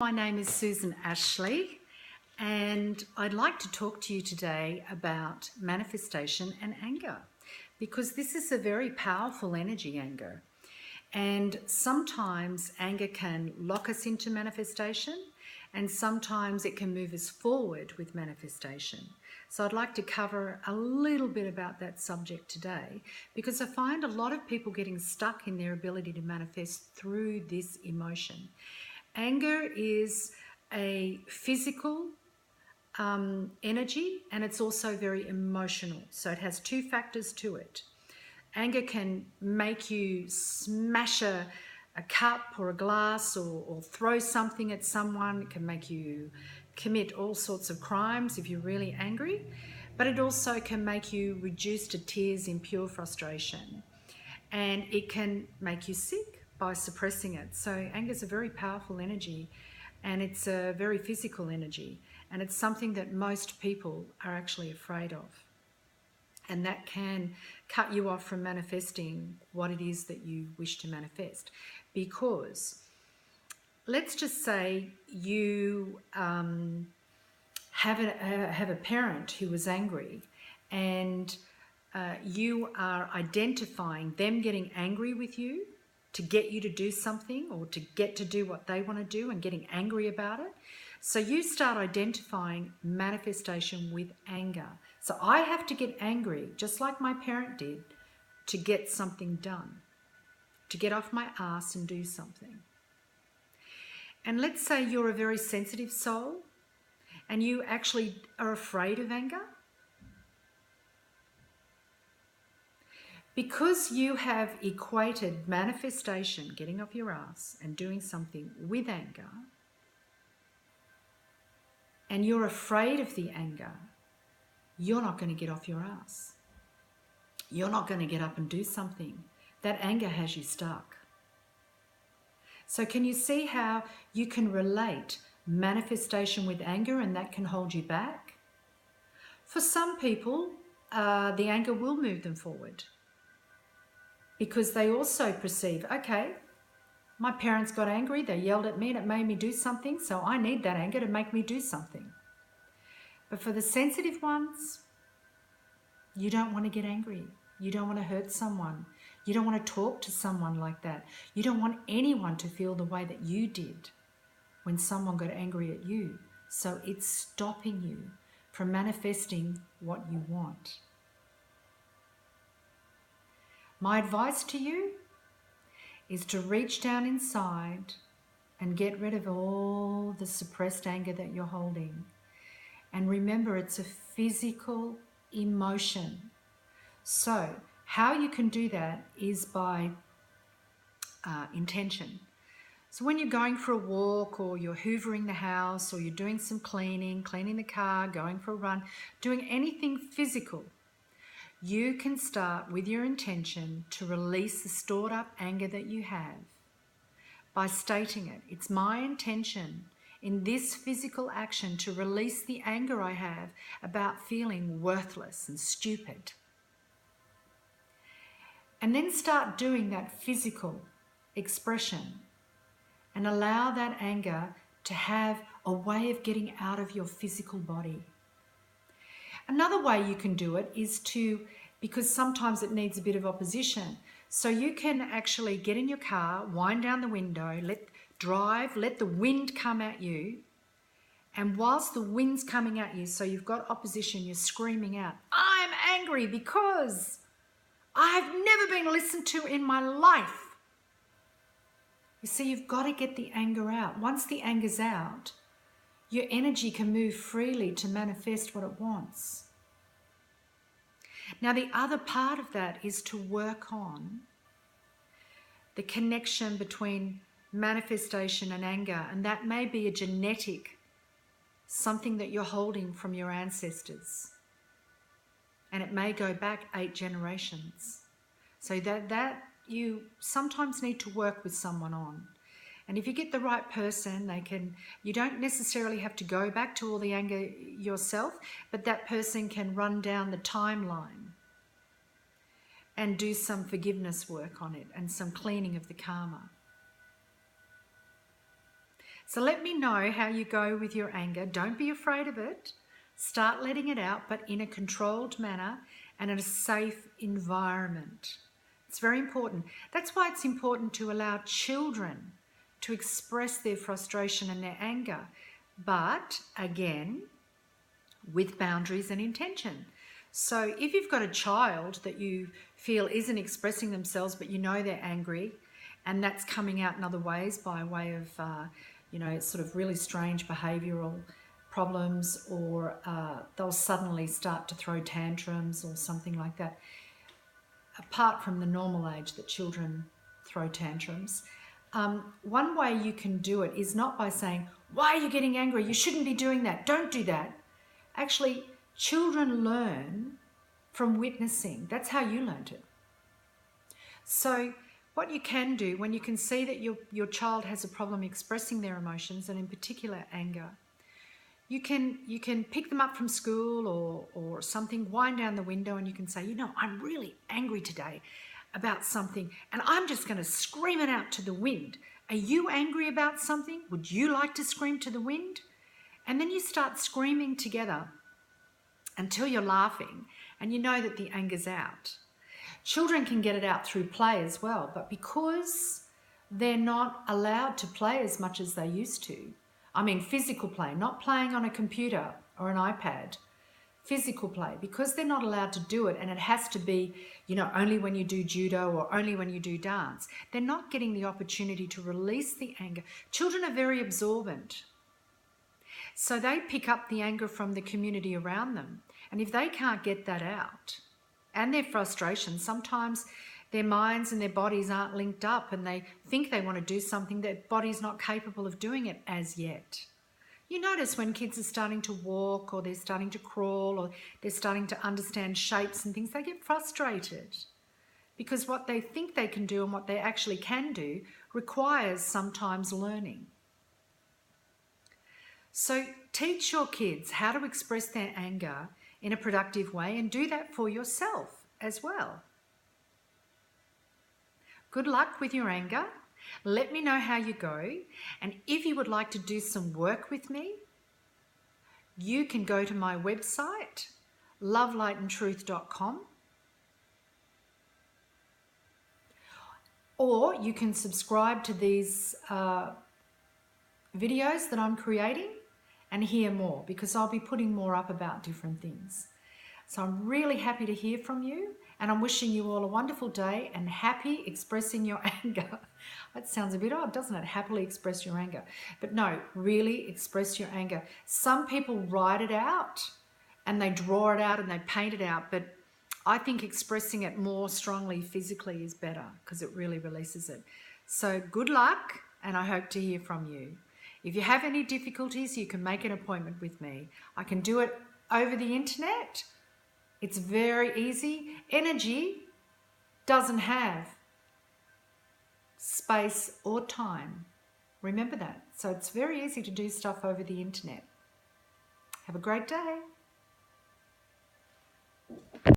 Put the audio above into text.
My name is Susan Ashley, and I'd like to talk to you today about manifestation and anger, because this is a very powerful energy, anger. And sometimes anger can lock us into manifestation, and sometimes it can move us forward with manifestation. So I'd like to cover a little bit about that subject today, because I find a lot of people getting stuck in their ability to manifest through this emotion. Anger is a physical energy, and it's also very emotional. So it has two factors to it. Anger can make you smash a cup or a glass or throw something at someone. It can make you commit all sorts of crimes if you're really angry, but it also can make you reduce to tears in pure frustration. And it can make you sick by suppressing it. So anger is a very powerful energy, and it's a very physical energy, and it's something that most people are actually afraid of. And that can cut you off from manifesting what it is that you wish to manifest. Because let's just say you have a parent who was angry, and you are identifying them getting angry with you to get you to do something, or to get to do what they want to do, and getting angry about it. So you start identifying manifestation with anger. So I have to get angry, just like my parent did, to get something done, to get off my ass and do something. And let's say you're a very sensitive soul and you actually are afraid of anger. Because you have equated manifestation, getting off your ass and doing something, with anger, and you're afraid of the anger, you're not going to get off your ass. You're not going to get up and do something. That anger has you stuck. So can you see how you can relate manifestation with anger, and that can hold you back? For some people, the anger will move them forward, because they also perceive, okay, my parents got angry, they yelled at me and it made me do something, so I need that anger to make me do something. But for the sensitive ones, you don't want to get angry. You don't want to hurt someone. You don't want to talk to someone like that. You don't want anyone to feel the way that you did when someone got angry at you. So it's stopping you from manifesting what you want. My advice to you is to reach down inside and get rid of all the suppressed anger that you're holding. And remember, it's a physical emotion. So how you can do that is by intention. So when you're going for a walk, or you're hoovering the house, or you're doing some cleaning the car, going for a run, doing anything physical, you can start with your intention to release the stored up anger that you have by stating it. It's my intention in this physical action to release the anger I have about feeling worthless and stupid. And then start doing that physical expression, and allow that anger to have a way of getting out of your physical body. Another way you can do it is because sometimes it needs a bit of opposition. So you can actually get in your car, wind down the window, let the wind come at you. And whilst the wind's coming at you, so you've got opposition, you're screaming out, I'm angry because I've never been listened to in my life. You see, you've got to get the anger out. Once the anger's out, your energy can move freely to manifest what it wants. Now, the other part of that is to work on the connection between manifestation and anger, and that may be a genetic, something that you're holding from your ancestors, and it may go back 8 generations. So that you sometimes need to work with someone on. And if you get the right person, you don't necessarily have to go back to all the anger yourself, but that person can run down the timeline and do some forgiveness work on it and some cleaning of the karma. So let me know how you go with your anger. Don't be afraid of it. Start letting it out, but in a controlled manner and in a safe environment. It's very important. That's why it's important to allow children to express their frustration and their anger, but again, with boundaries and intention. So if you've got a child that you feel isn't expressing themselves, but you know they're angry, and that's coming out in other ways by way of, sort of really strange behavioural problems, or they'll suddenly start to throw tantrums or something like that. Apart from the normal age that children throw tantrums, one way you can do it is not by saying, why are you getting angry? You shouldn't be doing that. Don't do that. Actually, children learn from witnessing. That's how you learned it. So what you can do when you can see that your child has a problem expressing their emotions, and in particular anger, you can pick them up from school or something, wind down the window, and you can say, I'm really angry today about something, and I'm just going to scream it out to the wind. Are you angry about something? Would you like to scream to the wind? And then you start screaming together until you're laughing and you know that the anger's out. Children can get it out through play as well, but because they're not allowed to play as much as they used to, I mean physical play, not playing on a computer or an iPad, physical play, because they're not allowed to do it, and it has to be, only when you do judo or only when you do dance, they're not getting the opportunity to release the anger. Children are very absorbent. So they pick up the anger from the community around them. And if they can't get that out, and their frustration, sometimes their minds and their bodies aren't linked up, and they think they want to do something, their body's not capable of doing it as yet. You notice when kids are starting to walk, or they're starting to crawl, or they're starting to understand shapes and things, they get frustrated. Because what they think they can do and what they actually can do requires sometimes learning. So teach your kids how to express their anger in a productive way, and do that for yourself as well. Good luck with your anger. Let me know how you go. And if you would like to do some work with me, you can go to my website, lovelightandtruth.com, or you can subscribe to these videos that I'm creating and hear more, because I'll be putting more up about different things. So I'm really happy to hear from you, and I'm wishing you all a wonderful day and happy expressing your anger. That sounds a bit odd, doesn't it? Happily express your anger. But no, really express your anger. Some people write it out and they draw it out and they paint it out, but I think expressing it more strongly physically is better, because it really releases it. So good luck, and I hope to hear from you. If you have any difficulties, you can make an appointment with me. I can do it over the internet. It's very easy. Energy doesn't have space or time. Remember that. So it's very easy to do stuff over the internet. Have a great day.